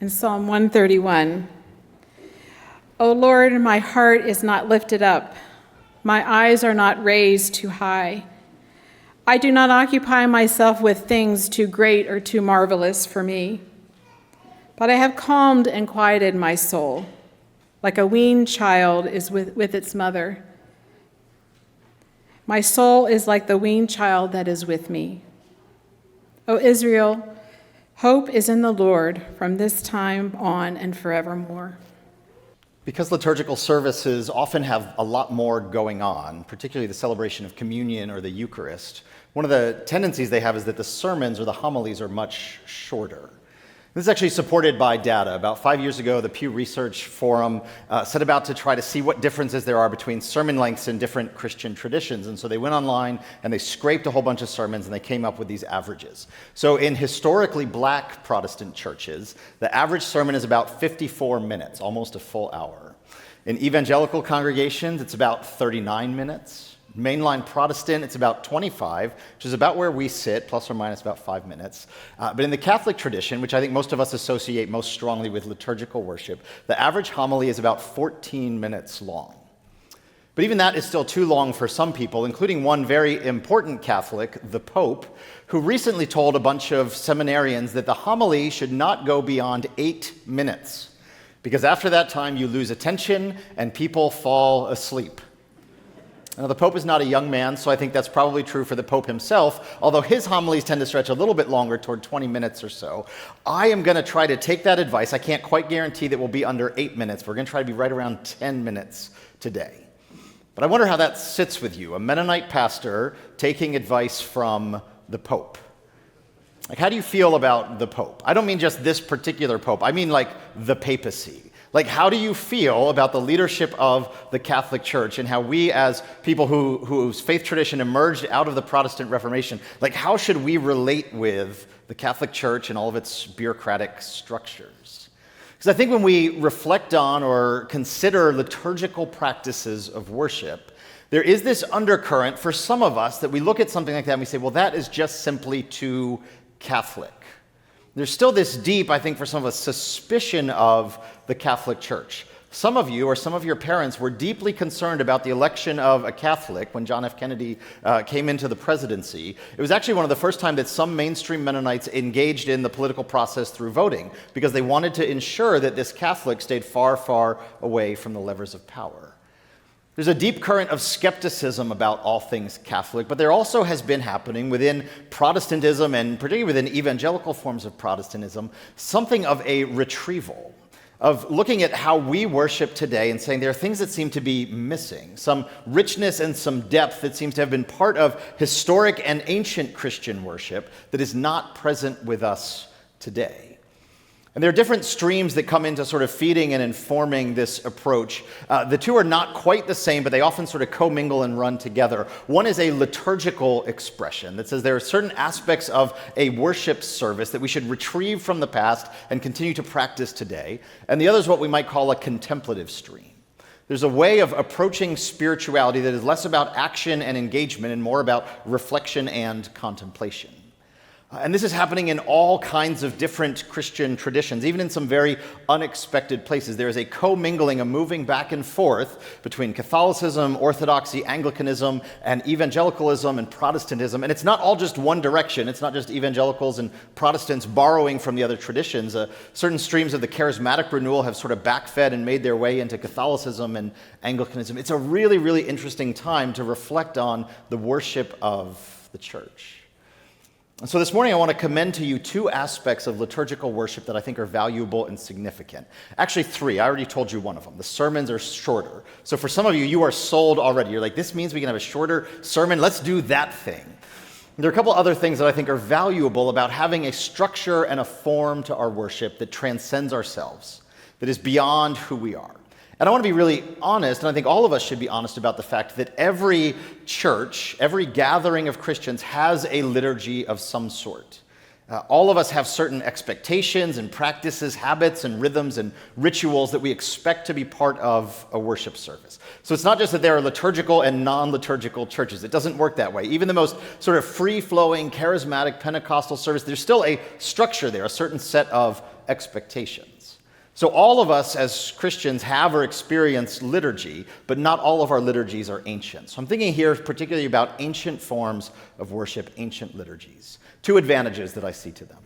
in Psalm 131. O Lord, my heart is not lifted up. My eyes are not raised too high. I do not occupy myself with things too great or too marvelous for me. But I have calmed and quieted my soul, like a weaned child is with its mother. My soul is like the weaned child that is with me. O Israel, hope is in the Lord from this time on and forevermore. Because liturgical services often have a lot more going on, particularly the celebration of communion or the Eucharist, one of the tendencies they have is that the sermons or the homilies are much shorter. This is actually supported by data. About 5 years ago, the Pew Research Forum set about to try to see what differences there are between sermon lengths in different Christian traditions. And so they went online and they scraped a whole bunch of sermons and they came up with these averages. So in historically black Protestant churches, the average sermon is about 54 minutes, almost a full hour. In evangelical congregations, it's about 39 minutes. Mainline Protestant, it's about 25, which is about where we sit, plus or minus about 5 minutes. But in the Catholic tradition, which I think most of us associate most strongly with liturgical worship, the average homily is about 14 minutes long. But even that is still too long for some people, including one very important Catholic, the Pope, who recently told a bunch of seminarians that the homily should not go beyond 8 minutes, because after that time you lose attention and people fall asleep. Now, the Pope is not a young man, so I think that's probably true for the Pope himself, although his homilies tend to stretch a little bit longer, toward 20 minutes or so. I am going to try to take that advice. I can't quite guarantee that we'll be under 8 minutes. We're going to try to be right around 10 minutes today. But I wonder how that sits with you, a Mennonite pastor taking advice from the Pope. Like, how do you feel about the Pope? I don't mean just this particular Pope. I mean like the papacy. Like, how do you feel about the leadership of the Catholic Church and how we as people whose faith tradition emerged out of the Protestant Reformation, like, how should we relate with the Catholic Church and all of its bureaucratic structures? Because I think when we reflect on or consider liturgical practices of worship, there is this undercurrent for some of us that we look at something like that and we say, well, that is just simply too Catholic. There's still this deep, I think, for some of us, suspicion of the Catholic Church. Some of you or some of your parents were deeply concerned about the election of a Catholic when John F. Kennedy came into the presidency. It was actually one of the first times that some mainstream Mennonites engaged in the political process through voting because they wanted to ensure that this Catholic stayed far, far away from the levers of power. There's a deep current of skepticism about all things Catholic, but there also has been happening within Protestantism and particularly within evangelical forms of Protestantism, something of a retrieval, of looking at how we worship today and saying there are things that seem to be missing, some richness and some depth that seems to have been part of historic and ancient Christian worship that is not present with us today. And there are different streams that come into sort of feeding and informing this approach. The two are not quite the same, but they often sort of commingle and run together. One is a liturgical expression that says there are certain aspects of a worship service that we should retrieve from the past and continue to practice today. And the other is what we might call a contemplative stream. There's a way of approaching spirituality that is less about action and engagement and more about reflection and contemplation. And this is happening in all kinds of different Christian traditions, even in some very unexpected places. There is a commingling, a moving back and forth between Catholicism, Orthodoxy, Anglicanism, and evangelicalism and Protestantism. And it's not all just one direction. It's not just evangelicals and Protestants borrowing from the other traditions. Certain streams of the charismatic renewal have sort of backfed and made their way into Catholicism and Anglicanism. It's a really, really interesting time to reflect on the worship of the church. And so this morning I want to commend to you two aspects of liturgical worship that I think are valuable and significant. Actually three. I already told you one of them. The sermons are shorter. So for some of you, you are sold already. You're like, this means we can have a shorter sermon. Let's do that thing. There are a couple other things that I think are valuable about having a structure and a form to our worship that transcends ourselves, that is beyond who we are. And I want to be really honest, and I think all of us should be honest about the fact that every church, every gathering of Christians has a liturgy of some sort. All of us have certain expectations and practices, habits and rhythms and rituals that we expect to be part of a worship service. So it's not just that there are liturgical and non-liturgical churches. It doesn't work that way. Even the most sort of free-flowing, charismatic Pentecostal service, there's still a structure there, a certain set of expectations. So all of us as Christians have or experience liturgy, but not all of our liturgies are ancient. So I'm thinking here particularly about ancient forms of worship, ancient liturgies. Two advantages that I see to them.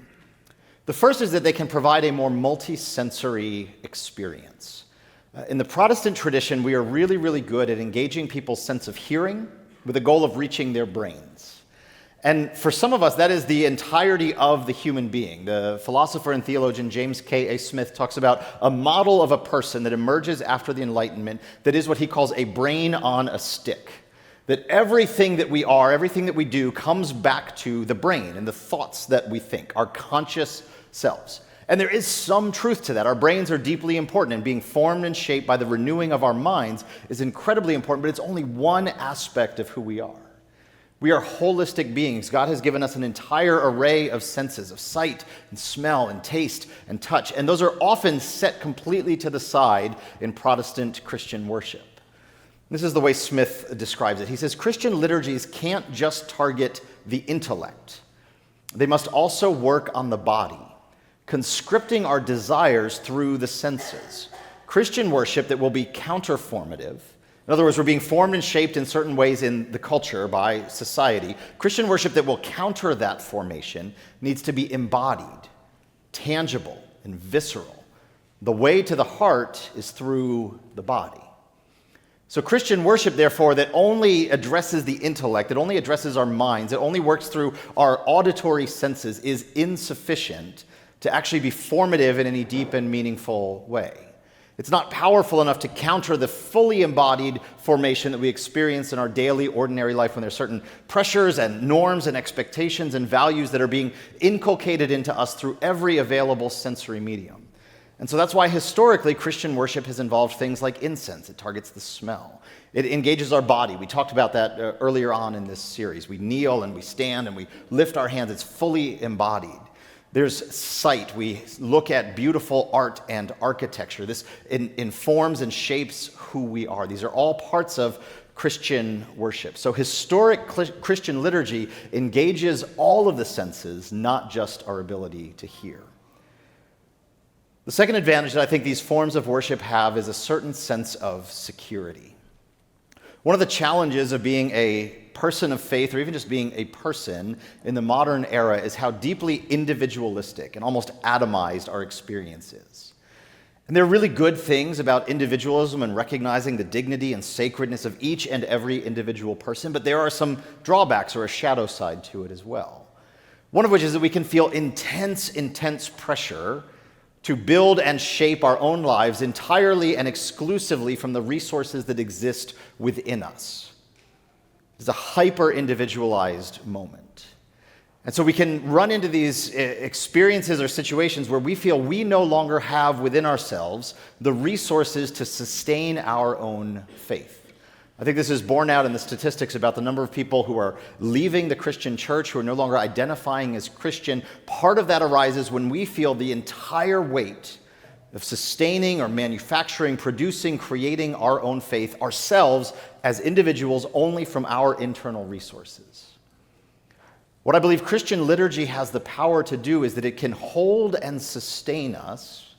The first is that they can provide a more multi-sensory experience. In the Protestant tradition, we are really, really good at engaging people's sense of hearing with the goal of reaching their brains. And for some of us, that is the entirety of the human being. The philosopher and theologian James K.A. Smith talks about a model of a person that emerges after the Enlightenment that is what he calls a brain on a stick. That everything that we are, everything that we do comes back to the brain and the thoughts that we think, our conscious selves. And there is some truth to that. Our brains are deeply important, and being formed and shaped by the renewing of our minds is incredibly important, but it's only one aspect of who we are. We are holistic beings. God has given us an entire array of senses, of sight and smell and taste and touch, and those are often set completely to the side in Protestant Christian worship. This is the way Smith describes it. He says, Christian liturgies can't just target the intellect. They must also work on the body, conscripting our desires through the senses. Christian worship that will be counterformative. In other words, we're being formed and shaped in certain ways in the culture by society. Christian worship that will counter that formation needs to be embodied, tangible, and visceral. The way to the heart is through the body. So Christian worship, therefore, that only addresses the intellect, that only addresses our minds, that only works through our auditory senses is insufficient to actually be formative in any deep and meaningful way. It's not powerful enough to counter the fully embodied formation that we experience in our daily, ordinary life when there's certain pressures and norms and expectations and values that are being inculcated into us through every available sensory medium. And so that's why historically Christian worship has involved things like incense. It targets the smell. It engages our body. We talked about that earlier on in this series. We kneel and we stand and we lift our hands. It's fully embodied. There's sight. We look at beautiful art and architecture. This informs and shapes who we are. These are all parts of Christian worship. So historic Christian liturgy engages all of the senses, not just our ability to hear. The second advantage that I think these forms of worship have is a certain sense of security. One of the challenges of being a person of faith, or even just being a person in the modern era, is how deeply individualistic and almost atomized our experience is. And there are really good things about individualism and recognizing the dignity and sacredness of each and every individual person, but there are some drawbacks or a shadow side to it as well. One of which is that we can feel intense pressure to build and shape our own lives entirely and exclusively from the resources that exist within us. It's a hyper-individualized moment. And so we can run into these experiences or situations where we feel we no longer have within ourselves the resources to sustain our own faith. I think this is borne out in the statistics about the number of people who are leaving the Christian church, who are no longer identifying as Christian. Part of that arises when we feel the entire weight of sustaining or manufacturing, producing, creating our own faith ourselves as individuals only from our internal resources. What I believe Christian liturgy has the power to do is that it can hold and sustain us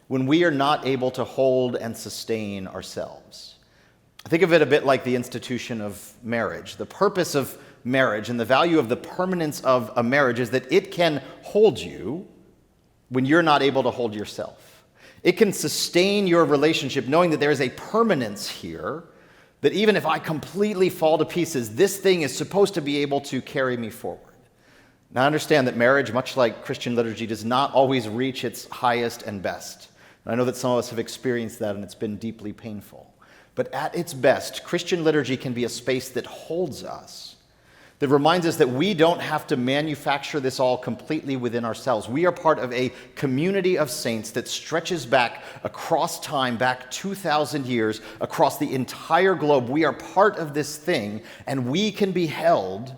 when we are not able to hold and sustain ourselves. I think of it a bit like the institution of marriage. The purpose of marriage and the value of the permanence of a marriage is that it can hold you when you're not able to hold yourself. It can sustain your relationship knowing that there is a permanence here, that even if I completely fall to pieces, this thing is supposed to be able to carry me forward. Now, I understand that marriage, much like Christian liturgy, does not always reach its highest and best. And I know that some of us have experienced that, and it's been deeply painful. But at its best, Christian liturgy can be a space that holds us, that reminds us that we don't have to manufacture this all completely within ourselves. We are part of a community of saints that stretches back across time, back 2,000 years, across the entire globe. We are part of this thing, and we can be held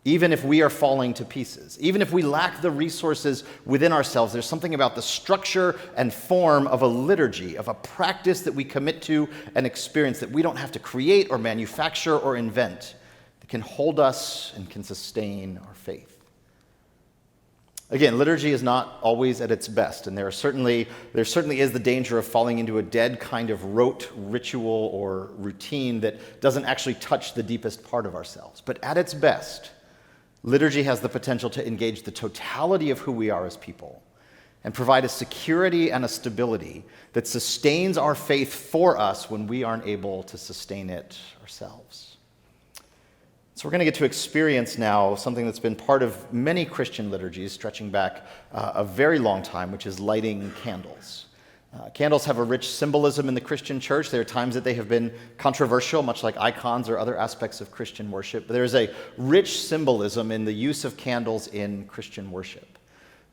even if we are falling to pieces. Even if we lack the resources within ourselves, there's something about the structure and form of a liturgy, of a practice that we commit to and experience that we don't have to create or manufacture or invent, that can hold us and can sustain our faith. Again, liturgy is not always at its best, and there certainly is the danger of falling into a dead kind of rote ritual or routine that doesn't actually touch the deepest part of ourselves. But at its best, liturgy has the potential to engage the totality of who we are as people and provide a security and a stability that sustains our faith for us when we aren't able to sustain it ourselves. So we're going to get to experience now something that's been part of many Christian liturgies stretching back a very long time, which is lighting candles. Candles have a rich symbolism in the Christian church. There are times that they have been controversial, much like icons or other aspects of Christian worship. But there is a rich symbolism in the use of candles in Christian worship,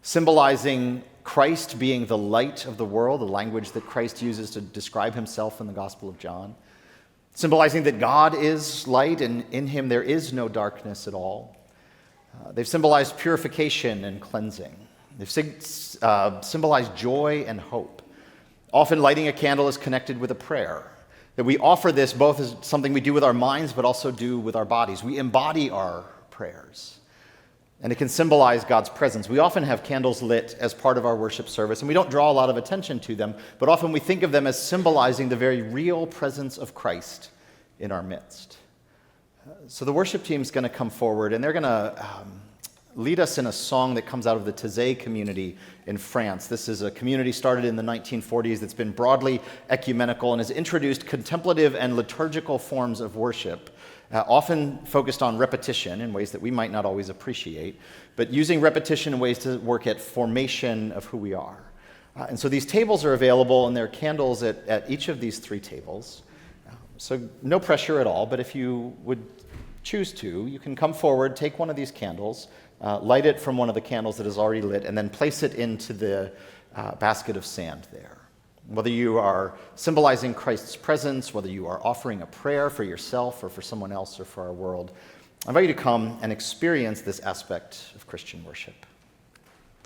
symbolizing Christ being the light of the world, the language that Christ uses to describe himself in the Gospel of John, symbolizing that God is light and in him there is no darkness at all. They've symbolized purification and cleansing. They've symbolized joy and hope. Often lighting a candle is connected with a prayer, that we offer this both as something we do with our minds but also do with our bodies. We embody our prayers. And it can symbolize God's presence. We often have candles lit as part of our worship service, and we don't draw a lot of attention to them, but often we think of them as symbolizing the very real presence of Christ in our midst. So the worship team's going to come forward, and they're going to lead us in a song that comes out of the Taizé community in France. This is a community started in the 1940s that's been broadly ecumenical and has introduced contemplative and liturgical forms of worship, often focused on repetition in ways that we might not always appreciate, but using repetition in ways to work at formation of who we are. And so these tables are available, and there are candles at each of these three tables. So no pressure at all, but if you would choose to, you can come forward, take one of these candles, light it from one of the candles that is already lit, and then place it into the basket of sand there. Whether you are symbolizing Christ's presence, whether you are offering a prayer for yourself or for someone else or for our world, I invite you to come and experience this aspect of Christian worship.